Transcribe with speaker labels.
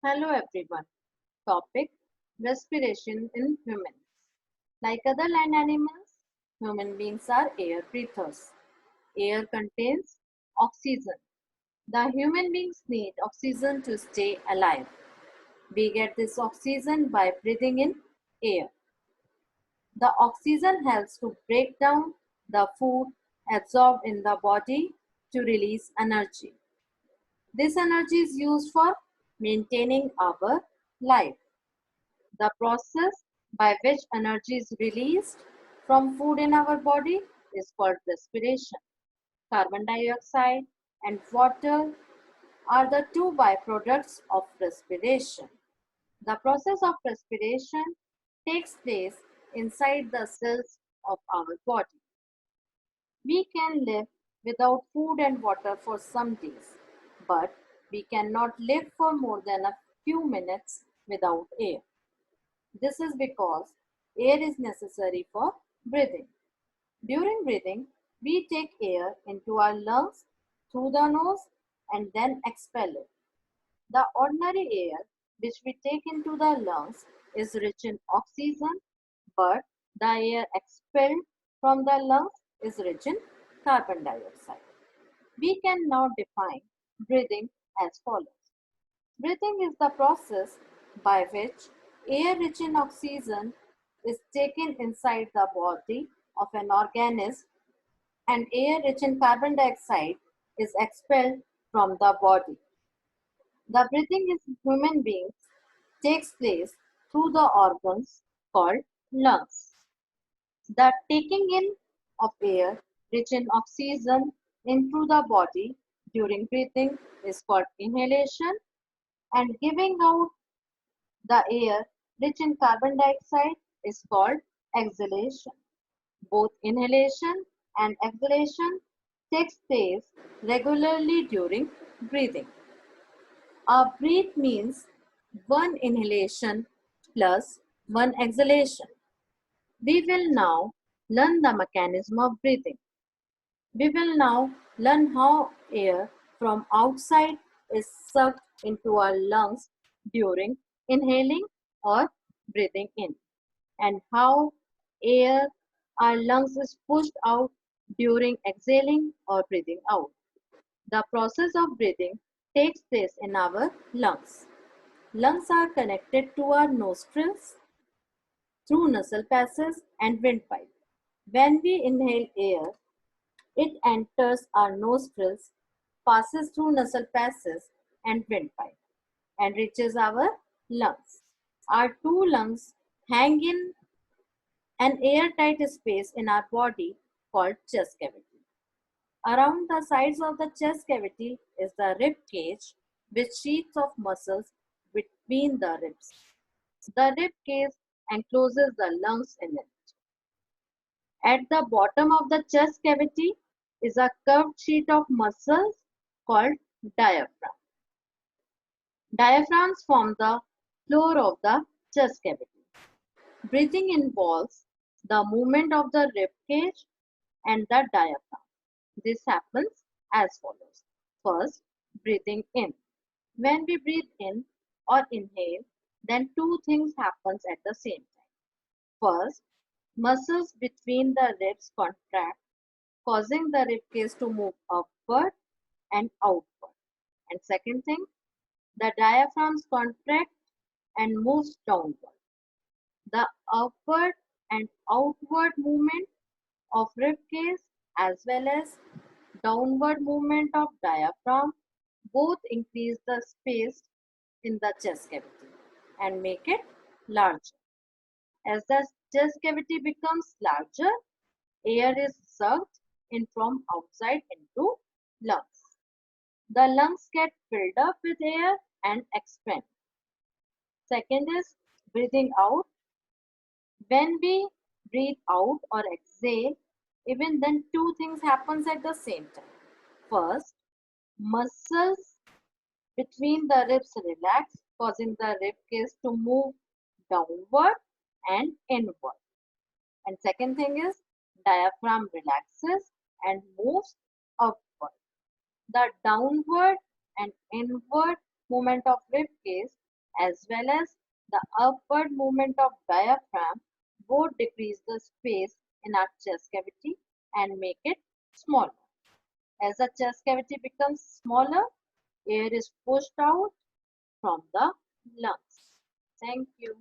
Speaker 1: Hello everyone. Topic: Respiration in humans. Like other land animals, human beings are air breathers. Air contains oxygen. The human beings need oxygen to stay alive. We get this oxygen by breathing in air. The oxygen helps to break down the food absorbed in the body to release energy. This energy is used for maintaining our life. The process by which energy is released from food in our body is called respiration. Carbon dioxide and water are the two byproducts of respiration. The process of respiration takes place inside the cells of our body. We can live without food and water for some days, but we cannot live for more than a few minutes without air. This is because air is necessary for breathing. During breathing, we take air into our lungs through the nose and then expel it. The ordinary air which we take into the lungs is rich in oxygen, but the air expelled from the lungs is rich in carbon dioxide. We can now define breathing as follows. Breathing is the process by which air rich in oxygen is taken inside the body of an organism and air rich in carbon dioxide is expelled from the body. The breathing in human beings takes place through the organs called lungs. The taking in of air rich in oxygen into the body during breathing is called inhalation, and giving out the air rich in carbon dioxide is called exhalation. Both inhalation and exhalation takes place regularly during breathing. A breath means one inhalation plus one exhalation. We will now learn the mechanism of breathing. We will now learn how air from outside is sucked into our lungs during inhaling or breathing in, and how air our lungs is pushed out during exhaling or breathing out. The process of breathing takes place in our lungs. Lungs are connected to our nostrils through nasal passages and windpipe. When we inhale air, it enters our nostrils, passes through nasal passages and windpipe, and reaches our lungs. Our two lungs hang in an airtight space in our body called chest cavity. Around the sides of the chest cavity is the rib cage, with sheaths of muscles between the ribs. The rib cage encloses the lungs in it. At the bottom of the chest cavity is a curved sheet of muscles called diaphragm. Diaphragms form the floor of the chest cavity. Breathing involves the movement of the rib cage and the diaphragm. This happens as follows. First, breathing in. When we breathe in or inhale, then two things happens at the same time. First, muscles between the ribs contract, causing the rib cage to move upward and outward. And second thing, the diaphragms contract and moves downward. The upward and outward movement of rib cage as well as downward movement of diaphragm both increase the space in the chest cavity and make it larger. As the chest cavity becomes larger, air is sucked in from outside into lungs. The lungs get filled up with air and expand. Second is breathing out. When we breathe out or exhale, even then two things happens at the same time. First, muscles between the ribs relax, causing the rib cage to move downward and inward. And second thing is diaphragm relaxes and moves upward. The downward and inward movement of rib cage as well as the upward movement of diaphragm both decrease the space in our chest cavity and make it smaller. As the chest cavity becomes smaller, air is pushed out from the lungs. Thank you.